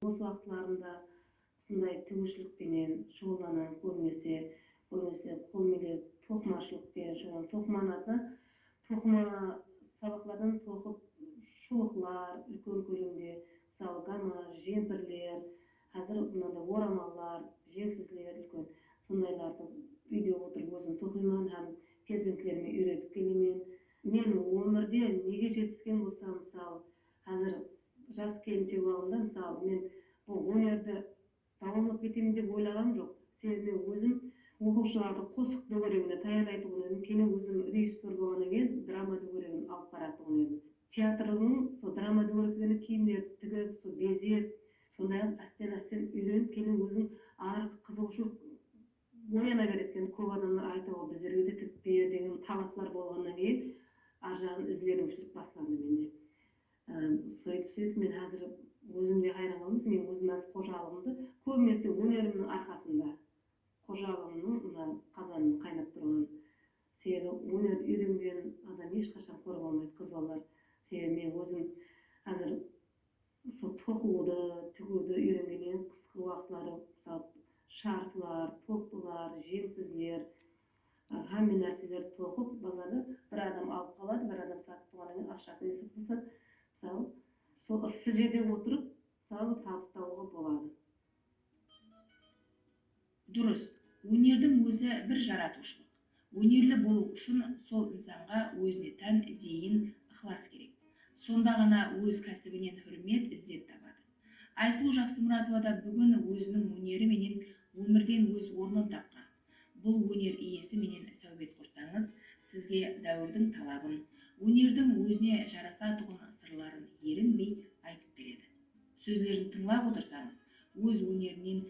Бос убактыларында ушундай тигүүчүлүк менен шугулданам. Көбүнесе кол менен токмачылык менен шугул. Токманада токма сабаклардан токуп шубуклар үлкөн көлөмдө, мисалы гамаш, жемпирлер, азыр мындай орамаллар, жеңсизлер үлкөн. Сондайларды үйдө отуруп өзүм токуйман һәм перзентлериме үйрөтүп келемен. Мен өмүрдө эмнеге жетишкен болсом, мисалы, азыр жас келинчек убагымда, мисалы, мен бул өнөрдө давамлап кетемин деп ойлаганым жок. Себеби мен өзүм окуучуларды косук дөбөрөгүнө даярдай турган элем. Кийин өзүм режиссер болгондон кийин драма дөбөрөгүн алып бара турган элем. Театрдын драма дөбөрөгүнө кийимдер тигип, безеп, сондай астен үйрөнүп келем. Өзүм ар кызыгуучулук ояна берет экен. Көп адамдар айтып, биздерге да тигип бер деген талаптар болгондон кийин ар жагын изилөөнчүлүк башталды менде. Сөйтүп мен азыр өзүм да хайран калам. Мен өзүм азыр кожалыгымды көбүнесе өнөрүмдүн аркасында кожалыгымдын мына казанын кайнап турган. Себеби өнөр үйрөнгөн адам эч качан кор болбойт, кыз балалар. Себеби мен өзүм азыр токууду, тигүүдү үйрөнгөнүм кыска убакытлары, мисалы шарфлар, топтулар, жеңсизлер, хамма нерселерди токуп базарда бир адам алып калат, бир адам сатып алгандан кийин акчасын эсептесет. Мисалы, сол ыссы жерде отуруп, мисалы табыс табууга болот. Дұрыс. Өнердің өзі бір жаратушылық. Өнерлі болу үшін сол инсанға өзіне тән зейін, ықылас керек. Сонда ғана өз кәсібінен хүрмет, іззет табады. Айсұлу Жақсымұратова да бүгін өзінің өнері менен өмірден өз орнын тапқан. Бұл өнер иесі менен сәубет құрсаңыз, сізге дәуірдің талабын, өнердің өзіне жарасатұғын сырларын ерінбей айтып береді. Сөздерін тыңлап отырсаңыз, өз өнерінен